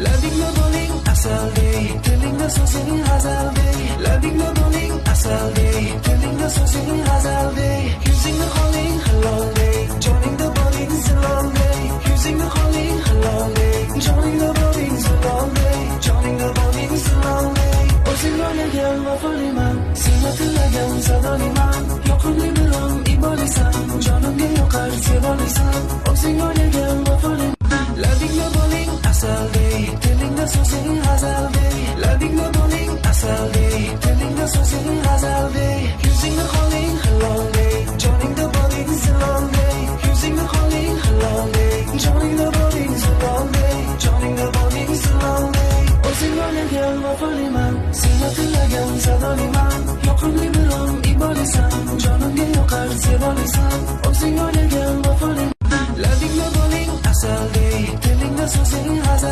Labingda bo'ling asaldek, tilingda so'zing g'azaldek. Labingda bo'ling asaldek, tilingda so'zing g'azaldek. Yuzingda qoling haloldek, joningda bo'ling ziloldek. Yuzingda qoling haloldek, joningda bo'ling ziloldek. Joningda bo'ling ziloldek. O'zing o'ylagan vafoliman, seni tilagan sadoliman. Yoqimli bilan ibolisan, jonimga yoqar sevolisan. O'zing o'ylagan vafoliman. Labingda bo'ling asaldek, tilingda so'zing g'azaldek. Labingda bo'ling asaldek, tilingda so'zing g'azaldek. Yuzingda qoling haloldek, joningda bo'ling ziloldek. Yuzingda qoling haloldek, joningda bo'ling ziloldek. Joningda bo'ling ziloldek. O'zing o'ylagan vafoliman, seni tilagan sadoliman. Yoqimli bilan ibolisan, jonimga yoqar sevolisan. O'zing o'ylagan vafoliman. Labingda bo'ling asaldek, tilingda so'zing g'azaldek.